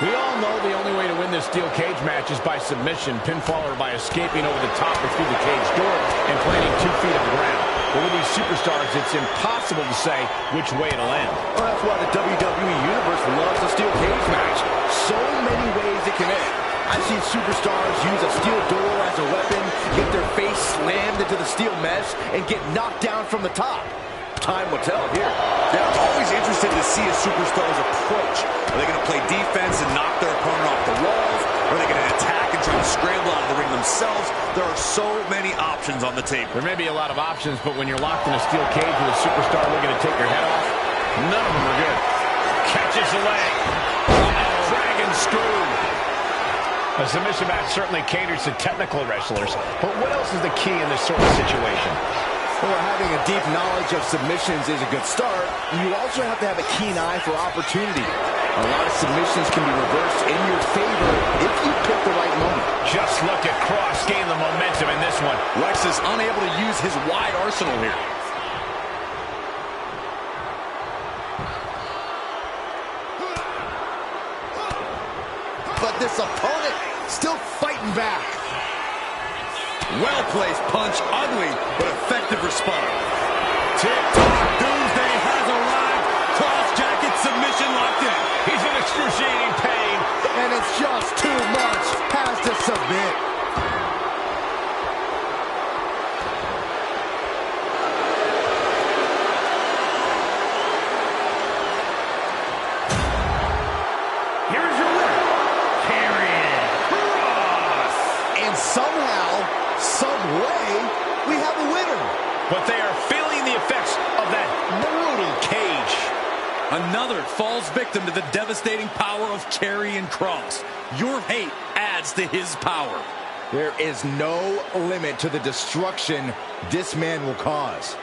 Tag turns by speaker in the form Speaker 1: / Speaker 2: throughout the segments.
Speaker 1: We all know the only way to win this steel cage match is by submission, pinfall, or by escaping over the top or through the cage door and planting 2 feet on the ground. But with these superstars, it's impossible to say which way it'll end.
Speaker 2: Well, that's why the WWE Universe loves a steel cage match. So many ways it can end. I've seen superstars use a steel door as a weapon, get their face slammed into the steel mesh, and get knocked down from the top. Time will tell here.
Speaker 3: Yeah, I'm always interested to see a superstar's approach. Are they going to play defense and knock their opponent off the walls? Or are they going to attack and try to scramble out of the ring themselves? There are so many options on the table.
Speaker 1: There may be a lot of options, but when you're locked in a steel cage with a superstar looking to take your head off, none of them are good. Catches the leg. Dragon screw. A submission match certainly caters to technical wrestlers, but what else is the key in this sort of situation?
Speaker 2: Well, having a deep knowledge of submissions is a good start. You also have to have a keen eye for opportunity. A lot of submissions can be reversed in your favor if you pick the right moment.
Speaker 1: Just look at Cross gain the momentum in this one.
Speaker 3: Lex is unable to use his wide arsenal here.
Speaker 2: But this opponent still fighting back.
Speaker 3: Well-placed punch, ugly, but effective response.
Speaker 2: Tick-tock, Doomsday has arrived. Cross-jacket submission locked in.
Speaker 1: He's in excruciating pain.
Speaker 2: And it's just too much. Has to submit.
Speaker 1: Here's your winner, Karrion Kross.
Speaker 2: And somehow, some way, we have a winner.
Speaker 1: But they are feeling the effects of that brutal cage.
Speaker 3: Another falls victim to the devastating power of Karrion Kross. Your hate adds to his power.
Speaker 2: There is no limit to the destruction this man will cause.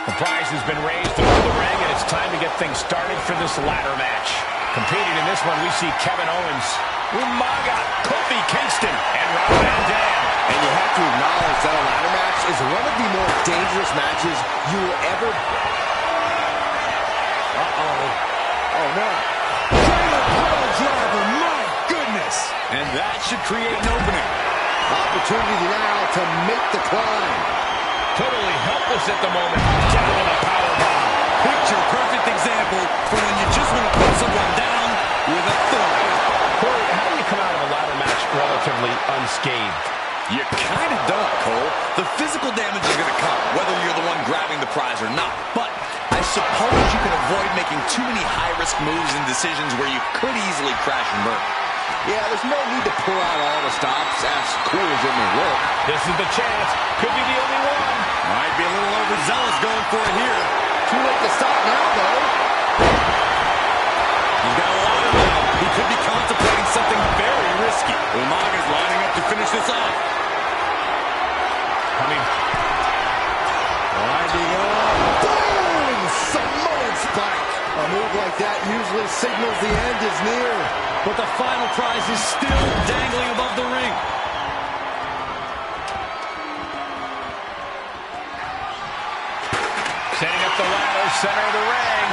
Speaker 1: The prize has been raised over the ring, and it's time to get things started for this ladder match. Competing in this one, we see Kevin Owens, Umaga, Kofi Kingston, and Rob Van Dam.
Speaker 2: And you have to acknowledge that a ladder match is one of the more dangerous matches you will ever... Oh, no.
Speaker 3: Pile driver, my goodness. And that should create an opening.
Speaker 2: Opportunity now to make the climb.
Speaker 1: Totally helpless at the moment. Down with a powerbomb.
Speaker 3: Picture perfect example for when you just want to put someone down with authority.
Speaker 1: Corey, how do you come out of a ladder match relatively unscathed?
Speaker 3: You kind of don't, Cole. The physical damage is going to come, whether you're the one grabbing the prize or not. But I suppose you can avoid making too many high-risk moves and decisions where you could easily crash and burn.
Speaker 2: Yeah, there's no need to pull out all the stops, as cool as it may look.
Speaker 1: This is the chance. Could be the only one.
Speaker 3: Might be a little overzealous going for it here.
Speaker 2: Too late to stop now, though.
Speaker 3: He's got a lot of now. He could be contemplating something very risky. Umaga's lining up to finish this off.
Speaker 2: Winding up. Boom! Samoan spike. A move like that usually signals the end is near.
Speaker 3: But the final prize is still dangling above the ring.
Speaker 1: Setting up the ladder, center of the ring.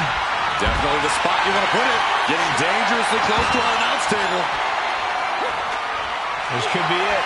Speaker 3: Definitely the spot you want to put it. Getting dangerously close to our announce table.
Speaker 1: This could be it.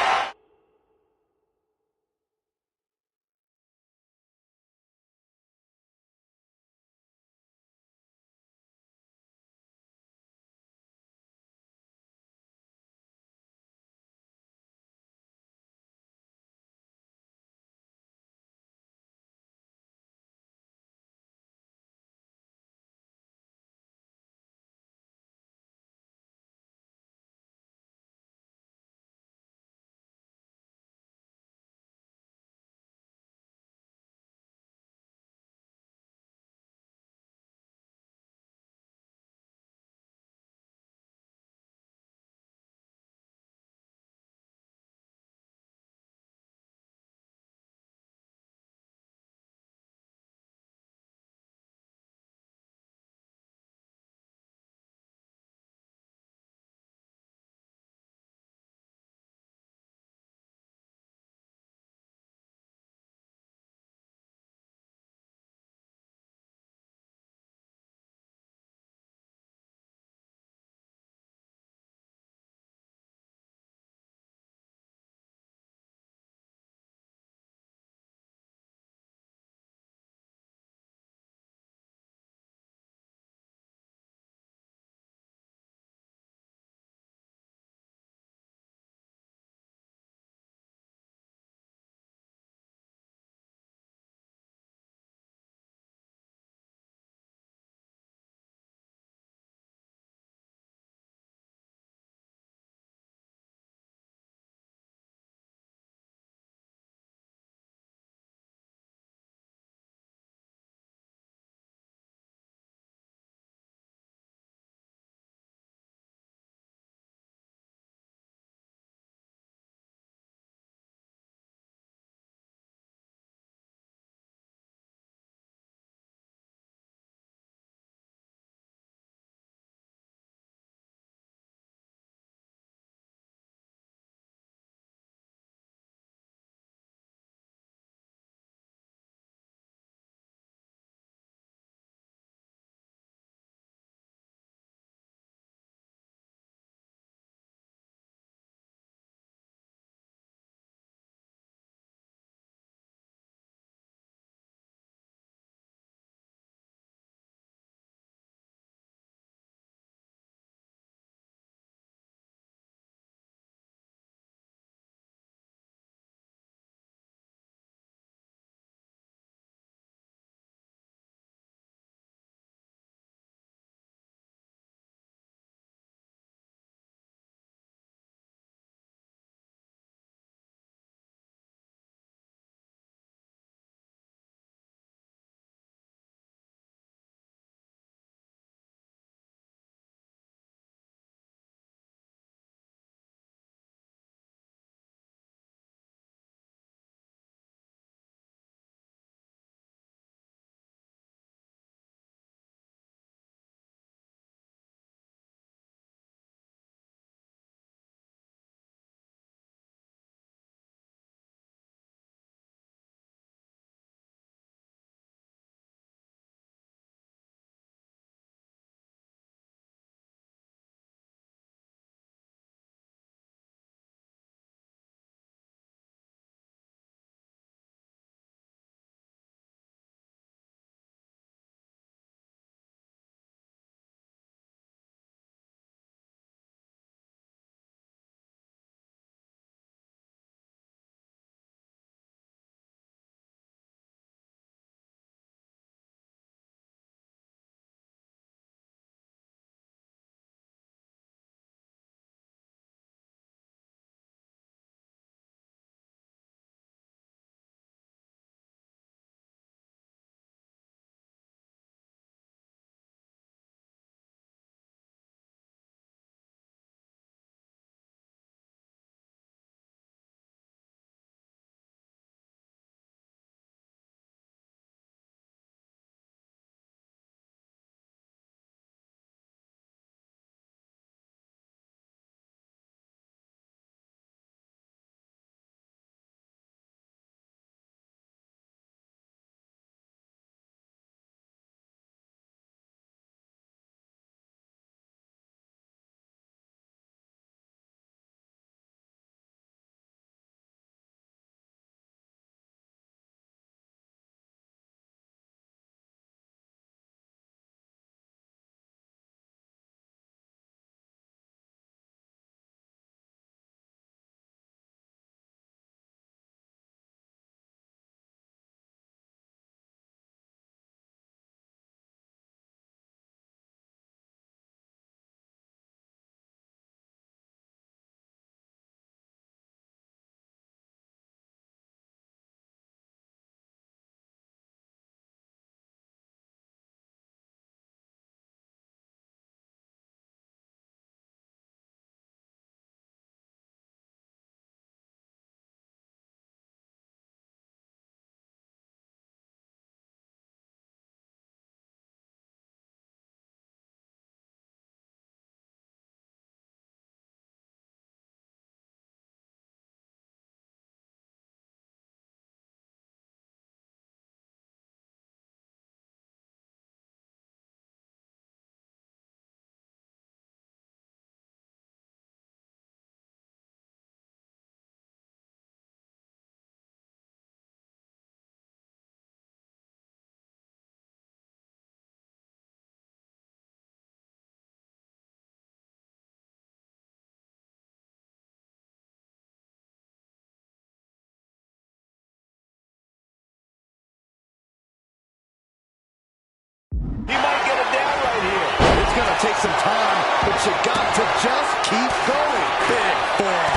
Speaker 2: gonna take some time, but you got to just keep going.
Speaker 3: Big forearm.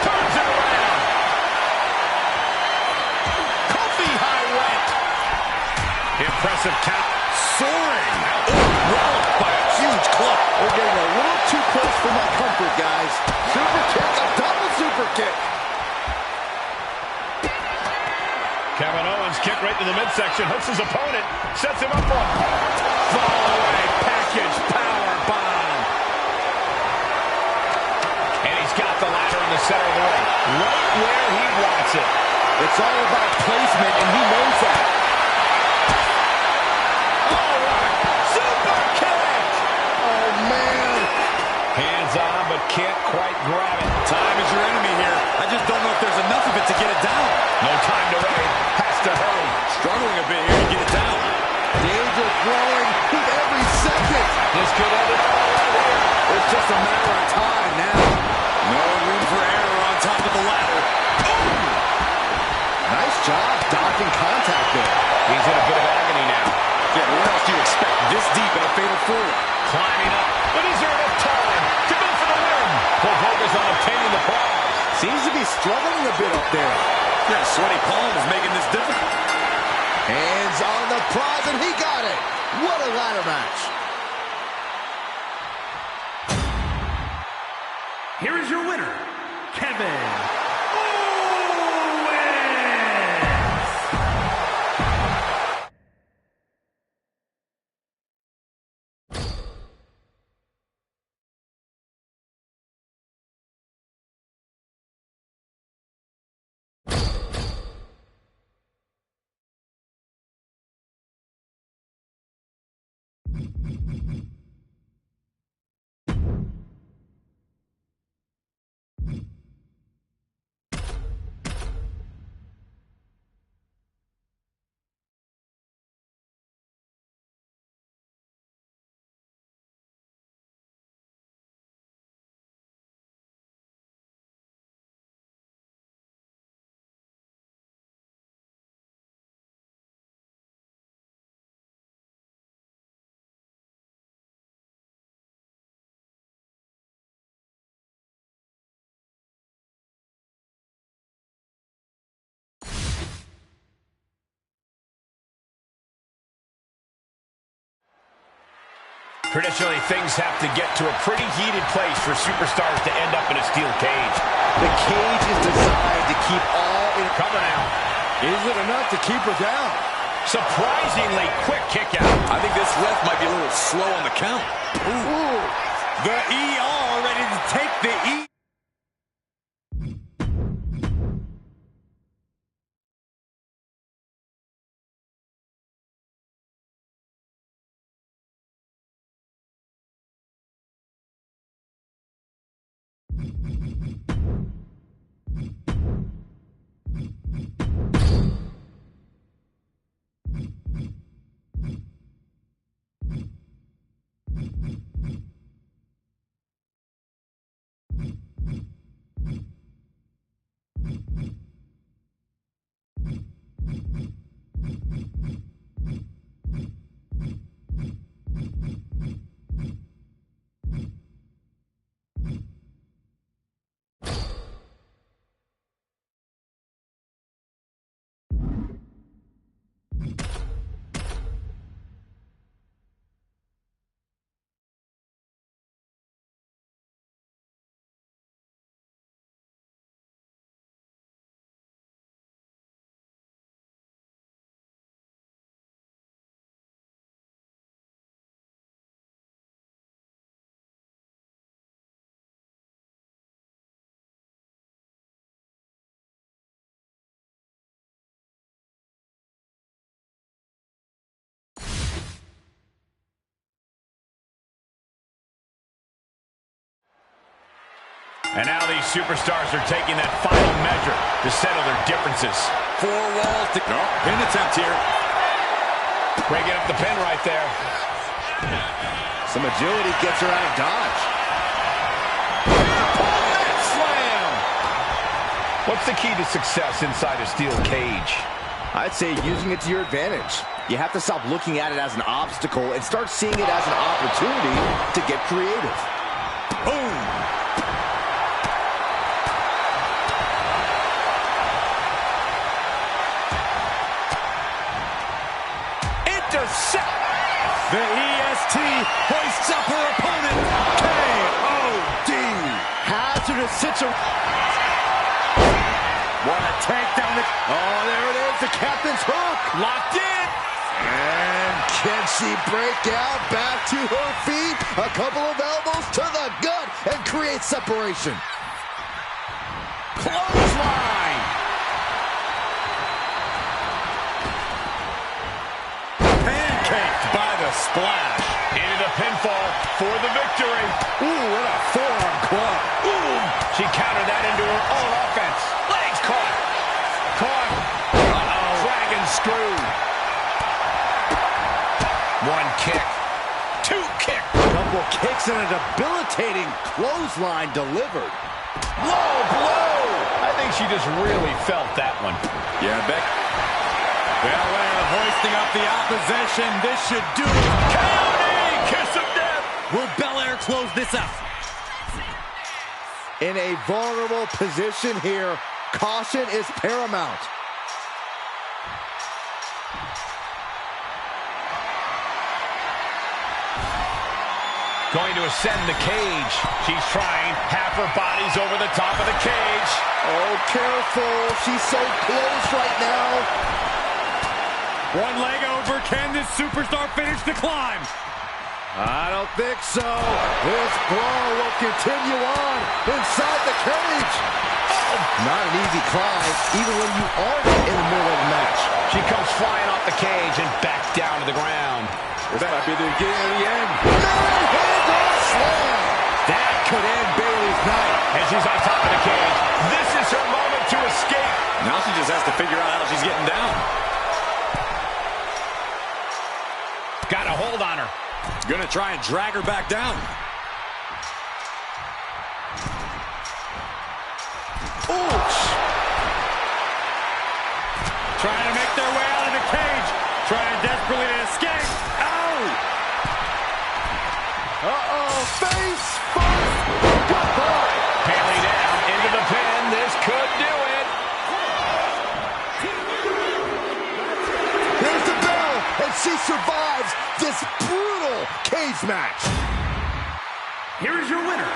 Speaker 1: Turns it around. Kofi high went. Impressive count.
Speaker 3: Soaring. Walloped by a huge club.
Speaker 2: We're getting a little too close for my comfort, guys. Super kick, a double super kick.
Speaker 1: Kevin Owens kick right to the midsection. Hooks his opponent. Sets him up for a fall away package power bomb. And he's got the ladder in the center of the ring. Right where he wants it.
Speaker 2: It's all about placement, and he knows that.
Speaker 1: Super kick!
Speaker 2: Oh, man.
Speaker 1: Hands on, but can't quite grab it.
Speaker 3: Time is your enemy here. I just don't know if there's enough of it to get it down.
Speaker 1: No time to wait. Has to hurry.
Speaker 3: Struggling a bit here to get it down.
Speaker 2: Danger growing with every second.
Speaker 1: This could end it all right here.
Speaker 2: It's just a matter of time now.
Speaker 3: No room for error on top of the ladder.
Speaker 2: Nice job dodging contact there.
Speaker 1: He's in a bit of agony now.
Speaker 3: Yeah, what else do you expect this deep in a fatal four?
Speaker 1: Climbing up. But is there enough time to go for the win? Full focus on obtaining the prize.
Speaker 2: Seems to be struggling a bit up there.
Speaker 3: Yeah, sweaty palm is making this difficult.
Speaker 2: Hands on the prize, and he got it. What a ladder match.
Speaker 4: Here is your winner, Kevin Owens.
Speaker 1: Traditionally, things have to get to a pretty heated place for superstars to end up in a steel cage.
Speaker 2: The cage is designed to keep all in.
Speaker 1: Cover now.
Speaker 2: Is it enough to keep her down?
Speaker 1: Surprisingly quick kick out.
Speaker 3: I think this ref might be a little slow on the count.
Speaker 2: Ooh.
Speaker 3: The ER ready to take the E.
Speaker 1: And now these superstars are taking that final measure to settle their differences.
Speaker 3: Four walls to go. Pin attempt here.
Speaker 1: Breaking up the pin right there.
Speaker 2: Some agility gets her out of dodge.
Speaker 1: Slam! What's the key to success inside a steel cage?
Speaker 2: I'd say using it to your advantage. You have to stop looking at it as an obstacle and start seeing it as an opportunity to get creative.
Speaker 3: Boom!
Speaker 1: Intercept!
Speaker 3: The EST hoists up her opponent. K.O.D.
Speaker 2: Hazardous situation.
Speaker 3: What a takedown.
Speaker 2: Oh, there it is, the captain's hook.
Speaker 3: Locked in.
Speaker 2: And can she break out back to her feet? A couple of elbows to the gut and create separation.
Speaker 3: Clothesline. Pancaked by the splash.
Speaker 1: Into the pinfall for the victory.
Speaker 3: Ooh, what a forearm club.
Speaker 1: Boom! She countered that into her own offense. Legs caught. Caught. Uh-oh. Dragon screw. One kick. Two kick.
Speaker 2: Couple kicks and a debilitating clothesline delivered.
Speaker 1: Low blow. I think she just really felt that one.
Speaker 3: Yeah, Beck. Belair hoisting up the opposition. This should do it.
Speaker 1: K.O.D. Kiss of death.
Speaker 3: Will Belair close this out?
Speaker 2: In a vulnerable position here, caution is paramount.
Speaker 1: Going to ascend the cage. She's trying. Half her body's over the top of the cage.
Speaker 2: Oh, careful. She's so close right now.
Speaker 3: One leg over. Can this superstar finish the climb?
Speaker 2: I don't think so. This brawl will continue on inside the cage. Oh, not an easy climb, even when you aren't in the middle of the match.
Speaker 1: She comes flying off the cage and back down to the ground.
Speaker 3: This might be the beginning of the end.
Speaker 2: Slam.
Speaker 3: That could end Bayley's night.
Speaker 1: And she's on top of the cage. This is her moment to escape.
Speaker 3: Now she just has to figure out how she's getting down.
Speaker 1: Got a hold on her.
Speaker 3: Gonna try and drag her back down.
Speaker 2: Ouch.
Speaker 3: Trying to make their way out of the cage. Trying desperately to escape. Ow!
Speaker 2: Uh-oh. Face first. Goodbye.
Speaker 1: Bailey down into the pin. This could do it.
Speaker 2: Here's the bell, and she survives this brutal cage match.
Speaker 4: Here is your winner,